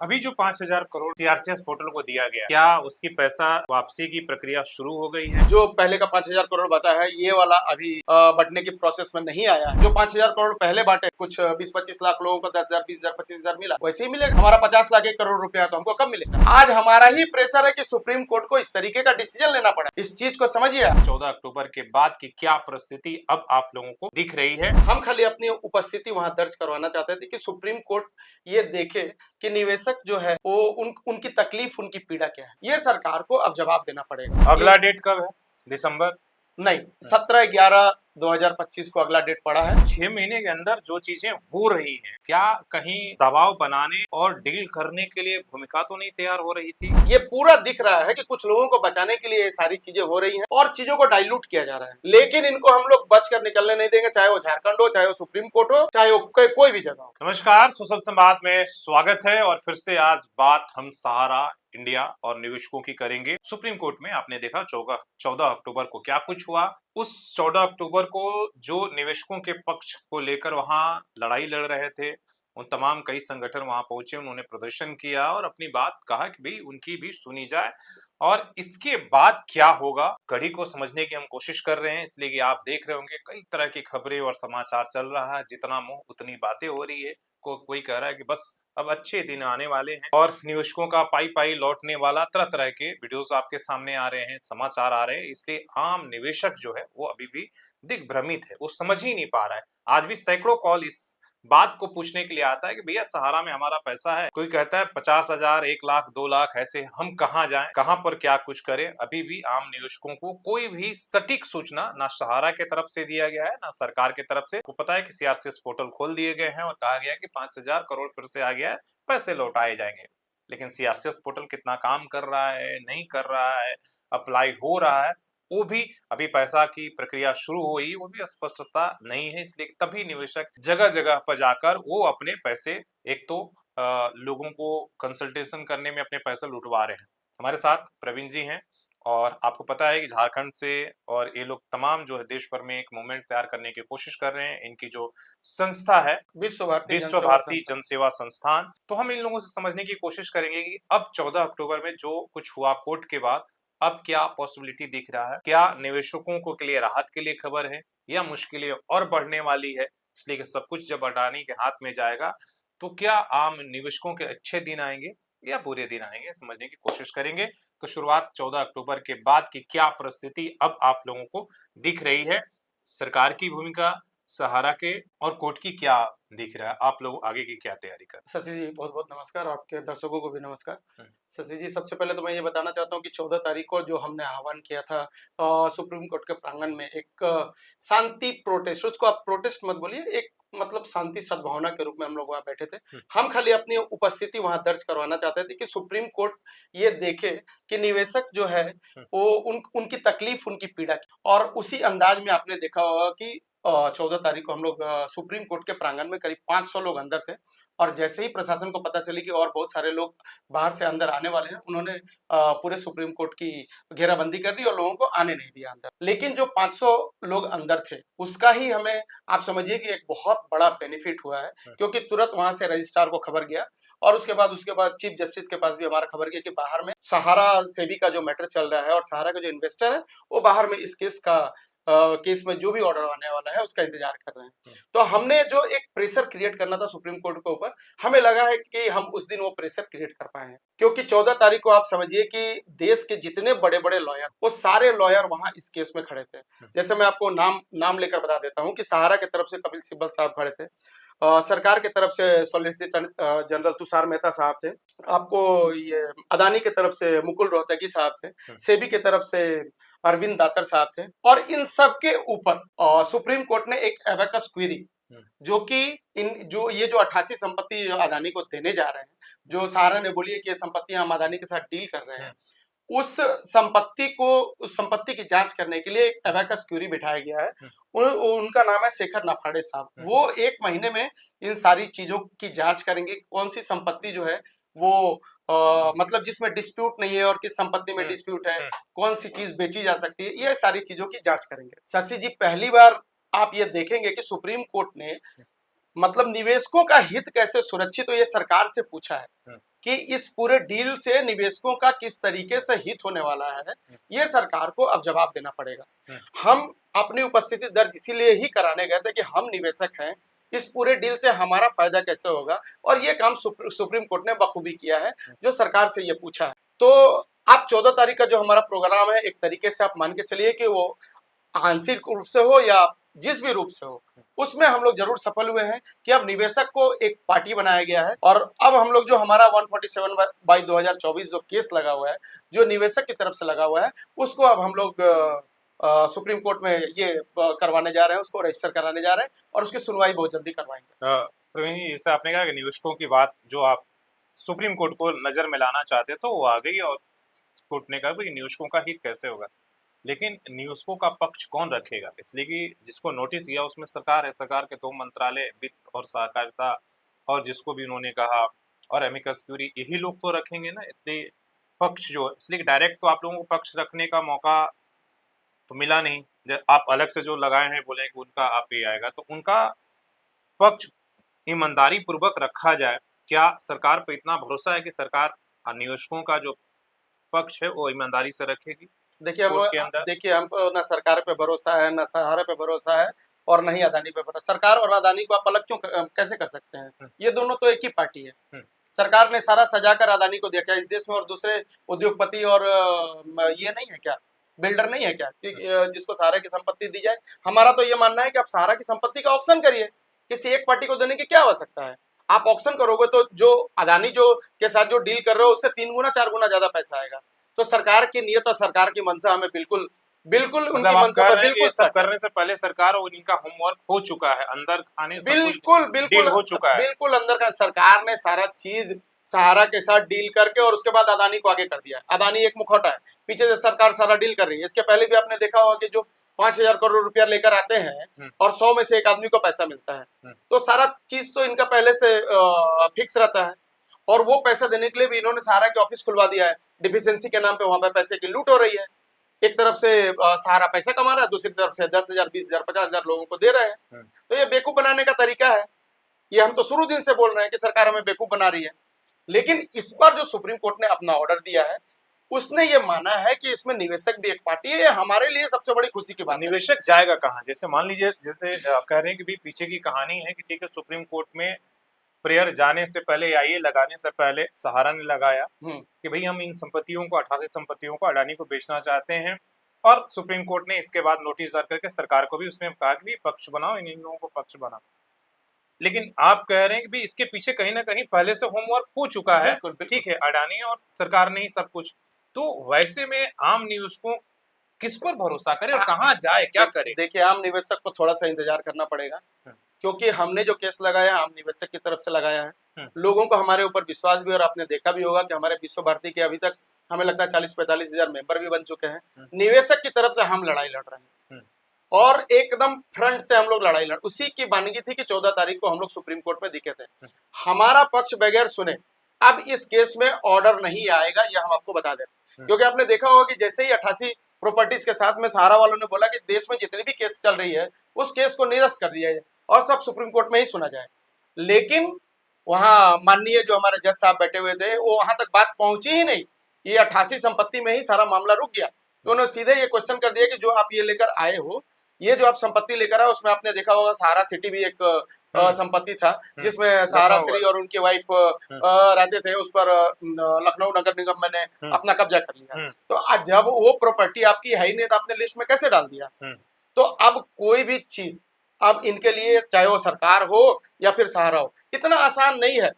अभी जो 5,000 crore CRCS portal को दिया गया, क्या उसकी पैसा वापसी की प्रक्रिया शुरू हो गई है? जो पहले का 5,000 करोड़ बांटा है, ये वाला अभी बंटने की प्रोसेस में नहीं आया है। जो 5,000 करोड़ पहले बांटे, कुछ 20-25 लाख लोगों को 10,000, 20,000, 25,000 मिला, वैसे ही मिलेगा। हमारा 50 लाख 1 करोड़ रुपया, तो हमको कब मिलेगा? आज हमारा ही प्रेशर है कि सुप्रीम कोर्ट को इस तरीके का डिसीजन लेना पड़ा। इस चीज को समझिए। 14 अक्टूबर के बाद की क्या परिस्थिति अब आप लोगों को दिख रही है? हम खाली अपनी उपस्थिति वहां दर्ज करवाना चाहते थे कि सुप्रीम कोर्ट ये देखे कि निवेशक जो है वो उनकी तकलीफ, उनकी पीड़ा क्या है। ये सरकार को अब जवाब देना पड़ेगा। अगला डेट कब है? दिसंबर? नहीं, 17/11/2025 को अगला डेट पड़ा है। 6 महीने के अंदर जो चीजें हो रही हैं, क्या कहीं दबाव बनाने और डील करने के लिए भूमिका तो नहीं तैयार हो रही थी? ये पूरा दिख रहा है कि कुछ लोगों को बचाने के लिए ये सारी चीजें हो रही हैं और चीजों को डाइल्यूट किया जा रहा है, लेकिन इनको हम लोग बच कर निकलने नहीं देंगे, चाहे वो झारखंड हो, चाहे वो सुप्रीम कोर्ट हो, चाहे वो कोई भी जगह हो। नमस्कार, सुशल संवाद में स्वागत है। और फिर से आज बात हम सहारा इंडिया और निवेशकों की करेंगे। सुप्रीम कोर्ट में आपने देखा 14 अक्टूबर को क्या कुछ हुआ। उस 14 अक्टूबर को जो निवेशकों के पक्ष को लेकर वहां लड़ाई लड़ रहे थे, उन तमाम कई संगठन वहां पहुंचे, उन्होंने प्रदर्शन किया और अपनी बात कहा कि भाई उनकी भी सुनी जाए। और इसके बाद क्या होगा, कड़ी को समझने की हम कोशिश कर रहे हैं, इसलिए कि आप देख रहे होंगे कई तरह की खबरें और समाचार चल रहा है। जितना मुंह उतनी बातें हो रही है। कोई कह रहा है कि बस अब अच्छे दिन आने वाले हैं और निवेशकों का पाई पाई लौटने वाला, तरह तरह के वीडियोस आपके सामने आ रहे हैं, समाचार आ रहे हैं। इसलिए आम निवेशक जो है वो अभी भी दिग्भ्रमित है, वो समझ ही नहीं पा रहा है। आज भी सैकड़ों कॉल इस बात को पूछने के लिए आता है कि भैया सहारा में हमारा पैसा है। कोई कहता है 50,000, 1 लाख, 2 लाख, ऐसे हम कहाँ जाएं, कहाँ पर क्या कुछ करें। अभी भी आम निवेशकों को कोई भी सटीक सूचना ना सहारा के तरफ से दिया गया है, ना सरकार के तरफ से। वो पता है कि सीआरसीएस पोर्टल खोल दिए गए हैं और कहा गया है कि 5,000 करोड़ फिर से आ गया है, पैसे लौटाए जाएंगे। लेकिन सीआरसीएस पोर्टल कितना काम कर रहा है, नहीं कर रहा है, अप्लाई हो रहा है, वो भी अभी पैसा की प्रक्रिया शुरू हुई, वो भी स्पष्टता नहीं है। इसलिए तभी निवेशक जगह जगह पर जाकर वो अपने पैसे, एक तो लोगों को कंसल्टेशन करने में अपने पैसे लुटवा रहे हैं। हमारे साथ प्रवीण जी हैं और आपको पता है कि झारखंड से और ये लोग तमाम जो है देश भर में एक मूवमेंट तैयार करने की कोशिश कर रहे हैं। इनकी जो संस्था है विश्व भारती जन सेवा संस्थान, तो हम इन लोगों से समझने की कोशिश करेंगे कि अब 14 अक्टूबर में जो कुछ हुआ कोर्ट के बाद, अब क्या पॉसिबिलिटी दिख रहा है। क्या निवेशकों को के लिए राहत के लिए खबर है या मुश्किलें और बढ़ने वाली है। इसलिए कि सब कुछ जब अडानी के हाथ में जाएगा तो क्या आम निवेशकों के अच्छे दिन आएंगे या बुरे दिन आएंगे, समझने की कोशिश करेंगे। तो शुरुआत 14 अक्टूबर के बाद की क्या परिस्थिति अब आप लोगों को दिख रही है, सरकार की भूमिका, सहारा के और कोर्ट की क्या दिख रहा है, आप लोग आगे की क्या तैयारी कर। शशि जी बहुत बहुत नमस्कार, आपके दर्शकों को भी नमस्कार। शशि जी, सबसे पहले तो मैं ये बताना चाहता हूँ कि 14 तारीख को जो हमने आह्वान किया था सुप्रीम कोर्ट के प्रांगण में एक शांति प्रोटेस्ट, उसको आप प्रोटेस्ट मत बोलिए, एक मतलब शांति सद्भावना के रूप में हम लोग वहां बैठे थे। हम खाली अपनी उपस्थिति वहां दर्ज करवाना चाहते थे कि सुप्रीम कोर्ट ये देखे कि निवेशक जो है वो उनकी तकलीफ, उनकी पीड़ा और उसी अंदाज में आपने देखा होगा कि 14 तारीख को हम लोग सुप्रीम कोर्ट के प्रांगण में करीब 500 लोग अंदर थे और जैसे ही प्रशासन को पता चली कि और बहुत सारे लोग बाहर से अंदर आने वाले हैं, उन्होंने पूरे सुप्रीम कोर्ट की घेराबंदी कर दी और लोगों को आने नहीं दिया अंदर। लेकिन जो 500 लोग अंदर थे उसका ही हमें आप समझिए कि एक बहुत बड़ा बेनिफिट हुआ है, क्योंकि तुरंत वहां से रजिस्ट्रार को खबर गया और उसके बाद चीफ जस्टिस के पास भी हमारा खबर गया कि बाहर में सहारा सेबी का जो मैटर चल रहा है और सहारा का जो इन्वेस्टर है वो बाहर में इस केस में जो भी ऑर्डर आने वाला है उसका इंतजार कर रहे हैं। तो हमने जो एक प्रेशर क्रिएट करना था सुप्रीम कोर्ट के ऊपर, हमें लगा है कि हम उस दिन वो प्रेशर क्रिएट कर पाए हैं, क्योंकि 14 तारीख को आप समझिए कि देश के जितने बड़े बड़े लॉयर, वो सारे लॉयर वहां इस केस में खड़े थे। जैसे मैं आपको नाम लेकर बता देता हूँ कि सहारा की तरफ से कपिल सिब्बल साहब खड़े थे, सरकार की तरफ से सॉलिसिटर जनरल तुषार मेहता साहब थे, आपको ये अदानी की तरफ से मुकुल रोहतगी साहब थे, सेबी की तरफ से अरविंद दातर साहब थे। और इन सब के ऊपर सुप्रीम कोर्ट ने एक एबेकस क्वेरी, जो कि ये जो 88 संपत्ति अदानी को देने जा रहे हैं, जो सहारा ने बोली है कि ये संपत्ति हम अदानी के साथ डील कर रहे हैं, उस संपत्ति की जांच करने के लिए एक एबेकस क्वेरी बिठाया गया है। उनका नाम है शेखर नफाड़े साहब। वो 1 महीने में इन सारी चीजों की जांच करेंगे, कौन सी संपत्ति जो है वो मतलब जिसमें डिस्प्यूट नहीं है और किस संपत्ति में डिस्प्यूट है, कौन सी चीज बेची जा सकती है, ये सारी चीजों की जांच करेंगे। शशि जी, पहली बार आप ये देखेंगे कि सुप्रीम कोर्ट ने मतलब निवेशकों का हित कैसे सुरक्षित हो ये सरकार से पूछा है कि इस पूरे डील से निवेशकों का किस तरीके से हित होने वाला है, ये सरकार को अब जवाब देना पड़ेगा। हम अपनी उपस्थिति दर्ज इसीलिए ही कराने गए थे कि हम निवेशक हैं, इस पूरे डील से हमारा फायदा कैसे होगा, और ये काम सुप्रीम कोर्ट ने बखूबी किया है, जो सरकार से ये पूछा है। तो आप 14 तारीख का जो हमारा प्रोग्राम है, एक तरीके से आप मान के चलिए कि वो आंशिक रूप से हो या जिस भी रूप से हो, उसमें हम लोग जरूर सफल हुए हैं कि अब निवेशक को एक पार्टी बनाया गया है। और अब हम लोग जो हमारा 147/2024 जो केस लगा हुआ है, जो निवेशक की तरफ से लगा हुआ है, उसको अब हम लोग सुप्रीम कोर्ट में ये करवाने जा रहे हैं, उसको रजिस्टर कराने जा रहे हैं, और उसकी सुनवाई बहुत जल्दी करवाएंगे। प्रवीण जी, जैसे आपने कहा कि निवेशकों की बात जो आप सुप्रीम कोर्ट को नजर में लाना चाहते तो वो आ गई, और कोर्ट ने कहा कि निवेशकों का हित कैसे होगा, लेकिन निवेशकों का पक्ष कौन रखेगा? इसलिए कि जिसको नोटिस किया उसमें सरकार है, सरकार के 2 मंत्रालय, वित्त और सहकारिता, और जिसको भी उन्होंने कहा, और एमिकस क्यूरी, यही लोग तो रखेंगे ना। इसलिए पक्ष जो, इसलिए डायरेक्ट तो आप लोगों को पक्ष रखने का मौका तो मिला नहीं। आप अलग से जो लगाए हैं, बोले कि उनका आप ही आएगा, तो उनका पक्ष ईमानदारी पूर्वक रखा जाए। क्या सरकार पे इतना भरोसा है कि सरकार निवेशकों का जो पक्ष है वो ईमानदारी से रखेगी कोर्ट के अंदर? देखिए, हमको ना सरकार पे भरोसा है, ना सहारा पे भरोसा है, और नहीं अदानी पे भरोसा। सरकार और अदानी को आप अलग कैसे कर सकते हैं? ये दोनों तो एक ही पार्टी है। सरकार ने सारा सजाकर अदानी को दिया क्या इस देश में? और दूसरे उद्योगपति और ये नहीं है क्या, बिल्डर नहीं है क्या कि जिसको सहारा की संपत्ति दी जाए? हमारा तो ये मानना है कि आप सहारा की संपत्ति का ऑक्शन करिए, किसी एक पार्टी को देने की क्या आवश्यकता है? आप ऑक्शन करोगे तो जो अदानी जो के साथ जो डील कर रहे हो, उससे 3 गुना 4 गुना ज्यादा पैसा आएगा। तो सरकार की नीयत और सरकार की मंशा हमें बिल्कुल बिल्कुल मतलब उनकी आप मंशा कह पर रहे हैं कि बिल्कुल ये सब सच है। करने से पहले सरकार और इनका होमवर्क हो चुका है, अंदर खाने सब कुछ बिल्कुल डील बिल्कुल हो चुका है। बिल्कुल अंदर का सरकार ने सारा चीज सहारा के साथ डील करके और उसके बाद अदानी को आगे कर दिया। अदानी एक मुखौटा है, पीछे से सरकार सारा डील कर रही है। इसके पहले भी आपने देखा होगा कि जो 5,000 करोड़ रुपया लेकर आते हैं और 100 में से एक आदमी को पैसा मिलता है, तो सारा चीज तो इनका पहले से फिक्स रहता है। और वो पैसा देने के लिए भी इन्होंने सहारा के ऑफिस खुलवा दिया है। डिफिशियंसी के नाम पे वहां पे पैसे की लूट हो रही है। एक तरफ से सहारा पैसा कमा रहा है, दूसरी तरफ से 10,000, 20,000, 50,000 लोगों को दे रहे हैं। तो ये बेवकूफ बनाने का तरीका है। ये हम तो शुरू दिन से बोल रहे हैं कि सरकार हमें बेवकूफ बना रही है। लेकिन इस बार जो सुप्रीम कोर्ट ने अपना ऑर्डर दिया है, उसने ये माना है कि इसमें निवेशक भी एक पार्टी है। ये हमारे लिए सबसे बड़ी खुशी की बात है। निवेशक जाएगा कहाँ? जैसे मान लीजिए, जैसे आप कह रहे हैं कि भी पीछे की कहानी है कि ठीक है, सुप्रीम कोर्ट में प्रेयर जाने से पहले या ये लगाने से पहले सहारा ने लगाया कि भाई हम इन संपत्तियों को, 88 संपत्तियों को अडानी को बेचना चाहते हैं, और सुप्रीम कोर्ट ने इसके बाद नोटिस जारी करके सरकार को भी उसमें कहा कि भी पक्ष बनाओ, इन लोगों को पक्ष बनाओ। लेकिन आप कह रहे हैं कि भी इसके पीछे कहीं ना कहीं पहले से होमवर्क हो चुका है। ठीक है, अडानी और सरकार ने ही सब कुछ, तो वैसे में आम निवेशकों किस पर भरोसा करे और कहाँ जाए, क्या करे? देखिए, आम निवेशक को थोड़ा सा इंतजार करना पड़ेगा, क्योंकि हमने जो केस लगाया आम निवेशक की तरफ से लगाया है। लोगों को हमारे ऊपर विश्वास भी, और आपने देखा भी होगा कि हमारे विश्व भारती के अभी तक हमें लगता है 40-45 हजार मेंबर भी बन चुके हैं। निवेशक की तरफ से हम लड़ाई लड़ रहे हैं, और एकदम फ्रंट से हम लोग लड़ाई लड़, उसी की बानगी थी कि 14 तारीख को हम लोग सुप्रीम कोर्ट में दिखे थे। हमारा पक्ष बगैर सुने अब इस केस में ऑर्डर नहीं आएगा, यह हम आपको बता दें। क्योंकि आपने देखा होगा कि जैसे ही 88 प्रॉपर्टीज के साथ में सहारा वालों ने बोला कि देश में जितनी भी केस चल रही है उस केस को निरस्त कर दिया जाए और सब सुप्रीम कोर्ट में ही सुना जाए, लेकिन वहां माननीय जो हमारे जज साहब बैठे हुए थे, वो वहां तक बात पहुंची ही नहीं। ये 88 संपत्ति में ही सारा मामला रुक गया। तो उन्होंने सीधे ये क्वेश्चन कर दिया कि जो आप ये लेकर आए हो, ये जो आप संपत्ति लेकर आए, उसमें आपने देखा होगा सहारा सिटी भी एक संपत्ति था, जिसमें सहारा श्री और उनकी वाइफ रहते थे। उस पर लखनऊ नगर निगम मैंने अपना कब्जा कर लिया। तो आज जब वो प्रॉपर्टी आपकी है ही नहीं, तो आपने लिस्ट में कैसे डाल दिया? तो अब कोई भी चीज अब इनके लिए, चाहे वो सरकार हो या फिर सहारा हो, इतना आसान नहीं है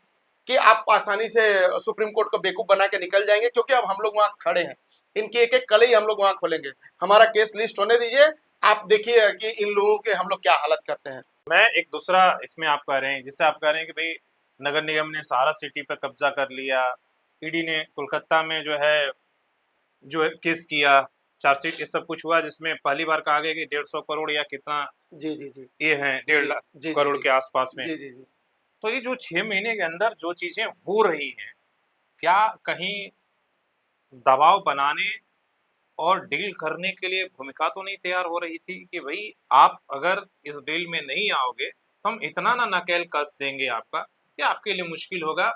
कि आप आसानी से सुप्रीम कोर्ट को बेवकूफ बना के निकल जाएंगे। क्योंकि अब हम लोग वहां खड़े हैं, इनकी एक एक कलई हम लोग वहां खोलेंगे। हमारा केस लिस्ट होने दीजिए, आप देखिए कि इन लोगों के हम लोग क्या हालत करते हैं। मैं एक दूसरा इसमें आप कह रहे हैं, जैसे आप कह रहे हैं कि भाई नगर निगम ने सहारा सिटी पर कब्जा कर लिया, ईडी ने कोलकाता में जो केस किया, चार्जशीट, ये सब कुछ हुआ, जिसमें पहली बार कहा गया कि 150 करोड़ या कितना जी जी जी ये है, 1.5 लाख करोड़ के आसपास में। जी जी जी तो ये जो 6 महीने के अंदर जो चीजें हो रही हैं, क्या कहीं दबाव बनाने और डील करने के लिए भूमिका तो नहीं तैयार हो रही थी कि भाई आप अगर इस डील में नहीं आओगे तो हम इतना ना नकेल कस देंगे आपका, या आपके लिए मुश्किल होगा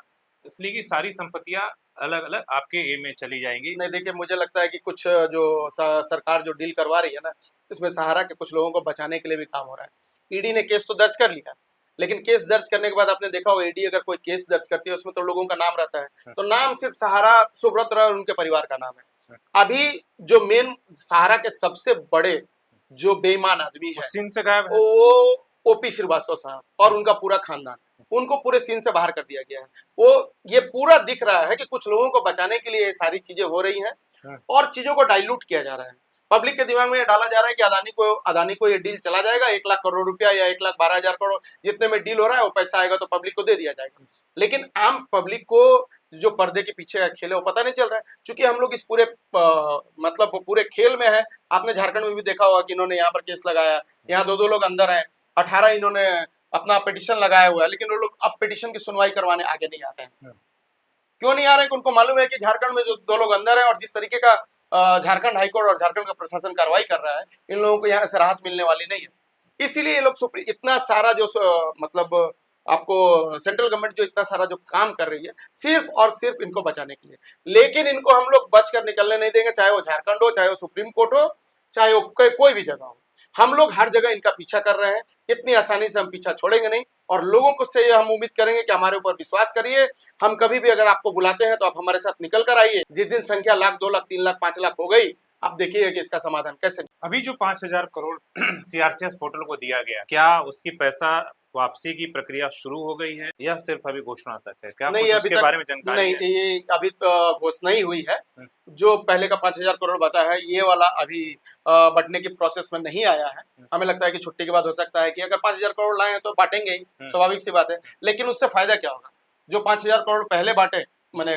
इसलिए कि सारी संपत्तियां अलग अलग आपके ए में चली जाएंगी। नहीं देखिए, मुझे लगता है कि कुछ जो सरकार जो डील करवा रही है ना, इसमें सहारा के कुछ लोगों को बचाने के लिए भी काम हो रहा है। ईडी ने केस तो दर्ज कर लिया, लेकिन केस दर्ज करने के बाद आपने देखा होगा, ईडी अगर कोई केस दर्ज करती है उसमें तो लोगों का नाम रहता है, तो नाम सिर्फ सहारा, सुब्रत और उनके परिवार का नाम है। अभी जो मेन सहारा के सबसे बड़े जो बेईमान आदमी है, सीन से गायब है। वो ओपी श्रीवास्तव साहब और उनका पूरा खानदान, उनको पूरे सीन से बाहर कर दिया गया है। वो ये पूरा दिख रहा है कि कुछ लोगों को बचाने के लिए ये सारी चीजें हो रही हैं और चीजों को डाइल्यूट किया जा रहा है। पब्लिक के दिमाग में ये डाला जा रहा है कि अदानी को ये डील चला जाएगा, 1 लाख करोड़ रुपया या 1,12,000 करोड़ जितने में डील हो रहा है वो पैसा आएगा तो पब्लिक को दे दिया जाएगा। लेकिन आम पब्लिक को जो पर्दे के पीछे का खेल है वो पता नहीं चल रहा है, क्योंकि हम लोग इस पूरे मतलब पूरे खेल में है। आपने झारखंड में भी देखा होगा कि इन्होंने यहाँ पर केस लगाया, यहाँ 2-2 लोग अंदर हैं, 18 इन्होंने अपना पिटिशन लगाया हुआ है, लेकिन वो लोग अब पिटिशन की सुनवाई करवाने आगे नहीं आ रहे हैं। क्यों नहीं आ रहे हैं? उनको मालूम है कि झारखंड में जो 2 लोग अंदर हैं और जिस तरीके का झारखंड हाईकोर्ट और झारखंड का प्रशासन कार्रवाई कर रहा है, इन लोगों को यहाँ से राहत मिलने वाली नहीं है। इसीलिए ये लोग इतना सारा जो मतलब आपको सेंट्रल गवर्नमेंट जो इतना सारा जो काम कर रही है सिर्फ और सिर्फ इनको बचाने के लिए, लेकिन इनको हम लोग बच कर निकलने नहीं देंगे, चाहे वो झारखंड हो, चाहे वो सुप्रीम कोर्ट हो, चाहे वो कोई भी जगह हो। हम लोग हर जगह इनका पीछा कर रहे हैं, इतनी आसानी से हम पीछा छोड़ेंगे नहीं और लोगों को से हम उम्मीद करेंगे कि हमारे ऊपर विश्वास करिए। हम कभी भी अगर आपको बुलाते हैं तो आप हमारे साथ निकल कर आइए। जिस दिन संख्या 1 लाख, 2 लाख, 3 लाख, 5 लाख हो गई, आप देखिए कि इसका समाधान कैसे। अभी जो 5,000 करोड़ सीआरसीएस पोर्टल को दिया गया, क्या उसकी पैसा वापसी की प्रक्रिया शुरू हो गई है या सिर्फ अभी घोषणा तक है? क्या नहीं, कुछ अभी उसके तक बारे में जानकारी नहीं, है? ये अभी तो घोषणा ही हुई है। जो पहले का 5,000 करोड़ बता है, ये वाला अभी बंटने की प्रोसेस में नहीं आया है। हमें लगता है कि छुट्टी के बाद हो सकता है कि अगर 5,000 करोड़ लाए हैं तो बांटेंगे ही, स्वाभाविक सी बात है। लेकिन उससे फायदा क्या होगा? जो 5,000 करोड़ पहले बांटे, मैंने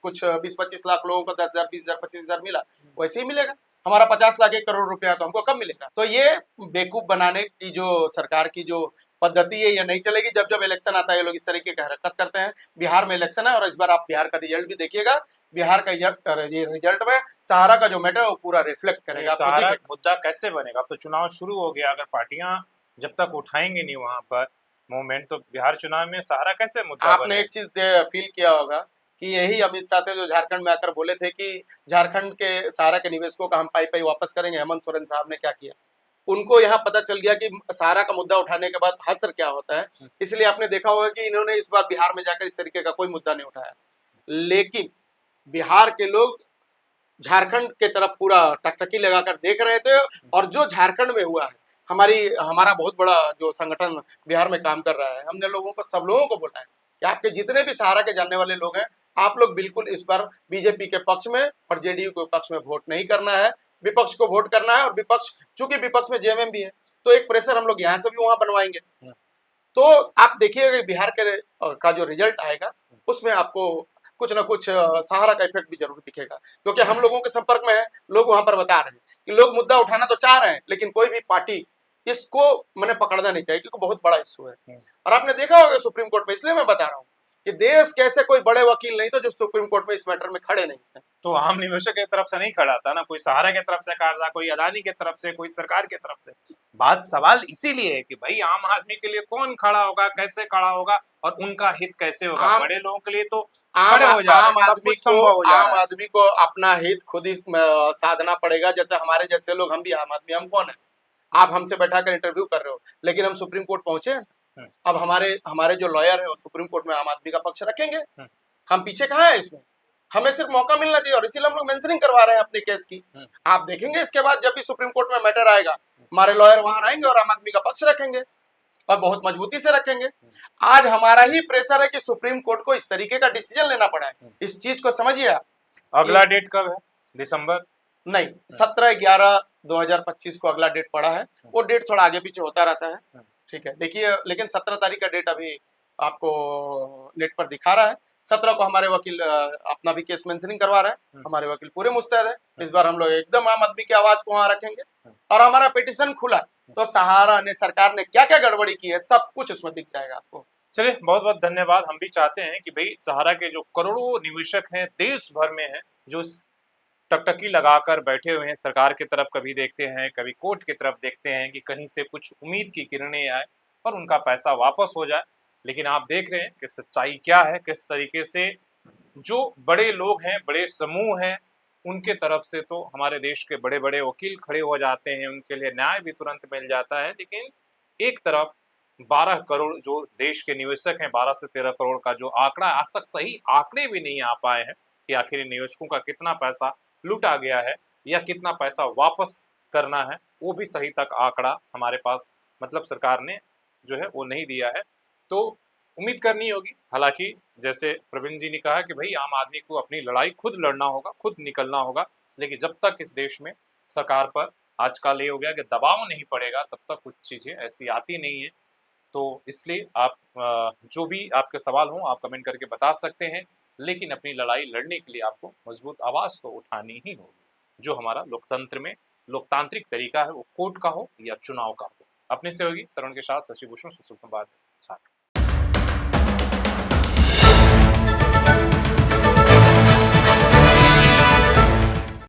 कुछ 20-25 लाख लोगों को 10,000, 20,000, 25,000 मिला, वैसे ही मिलेगा। हमारा 50 लाख 1 करोड़ रुपया तो हमको कब मिलेगा? तो ये बेवकूफ बनाने की जो सरकार की जो पद्धति है, ये नहीं चलेगी। जब जब इलेक्शन आता है ये लोग इस तरीके की हरकत करते हैं। बिहार में इलेक्शन है और इस बार आप बिहार का रिजल्ट भी देखिएगा। बिहार का रिजल्ट में सहारा का जो मैटर है वो पूरा रिफ्लेक्ट करेगा। सहारा मुद्दा कैसे बनेगा? अब तो चुनाव शुरू हो गया, अगर पार्टियां जब तक उठाएंगे नहीं वहां पर मूवमेंट, तो बिहार चुनाव में सहारा कैसे मुद्दा आपने बनेगा? एक चीज फील किया होगा कि यही अमित शाह थे जो झारखंड में आकर बोले थे कि झारखंड के सहारा के निवेशकों का हम पाई पाई वापस करेंगे। हेमंत सोरेन साहब ने क्या किया? उनको यहाँ पता चल गया कि सहारा का मुद्दा उठाने के बाद असर क्या होता है। इसलिए आपने देखा होगा कि इन्होंने इस बार बिहार में जाकर इस तरीके का कोई मुद्दा नहीं उठाया। लेकिन बिहार के लोग झारखंड के तरफ पूरा टकटकी लगाकर देख रहे थे और जो झारखंड में हुआ है, हमारा बहुत बड़ा जो संगठन बिहार में काम कर रहा है, हमने सब लोगों को बोला है कि आपके जितने भी सहारा के जानने वाले लोग हैं, आप लोग बिल्कुल इस बार बीजेपी के पक्ष में और जेडीयू के पक्ष में वोट नहीं करना है, विपक्ष को वोट करना है। और विपक्ष, चूंकि विपक्ष में जेएमएम भी है, तो एक प्रेशर हम लोग यहाँ से भी वहां बनवाएंगे। तो आप देखिएगा बिहार का जो रिजल्ट आएगा उसमें आपको कुछ ना कुछ सहारा का इफेक्ट भी जरूर दिखेगा, क्योंकि हम लोगों के संपर्क में है, लोग वहां पर बता रहे हैं कि लोग मुद्दा उठाना तो चाह रहे हैं, लेकिन कोई भी पार्टी इसको मैंने पकड़ना नहीं चाहिए, क्योंकि बहुत बड़ा इशू है। और आपने देखा होगा सुप्रीम कोर्ट में, इसलिए मैं बता रहा हूँ कि देश कैसे कोई बड़े वकील नहीं थे जो सुप्रीम कोर्ट में इस मैटर में खड़े नहीं थे। तो आम निवेशक की तरफ से नहीं खड़ा था ना, कोई सहारा की तरफ से खड़ा था, कोई अदानी की तरफ से, कोई सरकार की तरफ से। बात सवाल इसीलिए है कि भाई आम आदमी के लिए कौन खड़ा होगा, कैसे खड़ा होगा और उनका हित कैसे होगा? बड़े लोगों के लिए तो खड़े हो जा रहे हैं, सब कुछ संभव हो जा रहा है। आम आदमी को अपना हित खुद ही साधना पड़ेगा। जैसे हमारे जैसे लोग, हम भी आम आदमी, हम कौन है? आप हमसे बैठाकर इंटरव्यू कर रहे हो, लेकिन हम सुप्रीम कोर्ट पहुंचे हैं। अब हमारे जो लॉयर है वो सुप्रीम कोर्ट में आम आदमी का पक्ष रखेंगे। हम पीछे कहाँ है इसमें? हमें सिर्फ मौका मिलना चाहिए और इसीलिए हम लोग मेंशनिंग करवा रहे हैं अपने केस की। आप देखेंगे इसके बाद जब भी सुप्रीम कोर्ट में मैटर आएगा, हमारे लॉयर वहां आएंगे और आम आदमी का पक्ष रखेंगे और बहुत मजबूती से रखेंगे। आज हमारा ही प्रेशर है कि सुप्रीम कोर्ट को इस तरीके का डिसीजन लेना पड़ा है। इस चीज को समझिए आप। अगला डेट कब है? दिसंबर? नहीं, 17/11/2025 को अगला डेट पड़ा है। वो डेट थोड़ा आगे पीछे होता रहता है, ठीक है। देखिए, लेकिन 17 तारीख का डेट अभी आपको नेट पर दिखा रहा है। 17 को हमारे वकील अपना भी केस मेंशनिंग करवा रहे हैं। हमारे वकील पूरे मुस्तैद है। इस बार हम लोग एकदम आम आदमी की आवाज को वहां रखेंगे और हमारा पिटिशन खुला, तो सहारा ने, सरकार ने क्या क्या गड़बड़ी की है, सब कुछ उसमें दिख जाएगा आपको। चलिए, बहुत बहुत धन्यवाद। हम भी चाहते हैं कि भाई सहारा के जो करोड़ों निवेशक हैं देश भर में हैं, जो टकटकी लगाकर बैठे हुए हैं, सरकार की तरफ कभी देखते हैं, कभी कोर्ट की तरफ देखते हैं कि कहीं से कुछ उम्मीद की किरणें आए और उनका पैसा वापस हो जाए, लेकिन आप देख रहे हैं कि सच्चाई क्या है, किस तरीके से जो बड़े लोग हैं, बड़े समूह हैं, उनके तरफ से तो हमारे देश के बड़े-बड़े वकील खड़े हो जाते हैं, उनके लिए न्याय भी तुरंत मिल जाता है। लेकिन एक तरफ 12 करोड़ जो देश के निवेशक हैं, 12 से 13 करोड़ का जो आंकड़ा आज तक सही आंकड़े भी नहीं आ पाए हैं कि आखिर इन निवेशकों का कितना पैसा लूटा गया है या कितना पैसा वापस करना है, वो भी सही तक आंकड़ा हमारे पास मतलब सरकार ने जो है वो नहीं दिया है। तो उम्मीद करनी होगी, हालाँकि जैसे प्रवीण जी ने कहा कि भई आम आदमी को अपनी लड़ाई खुद लड़ना होगा, खुद निकलना होगा, इसलिए कि जब तक इस देश में सरकार पर आजकल ये हो गया कि दबाव नहीं पड़ेगा, तब तक कुछ चीज़ें ऐसी आती नहीं हैं। तो इसलिए आप जो भी आपके सवाल हों, आप कमेंट करके बता सकते हैं, लेकिन अपनी लड़ाई लड़ने के लिए आपको मजबूत आवाज़ तो उठानी ही होगी, जो हमारा लोकतंत्र में लोकतांत्रिक तरीका है, वो कोर्ट का हो या चुनाव का हो। अपने सहयोगी श्रवण के साथ शशि भूषण, सुशील संवाद।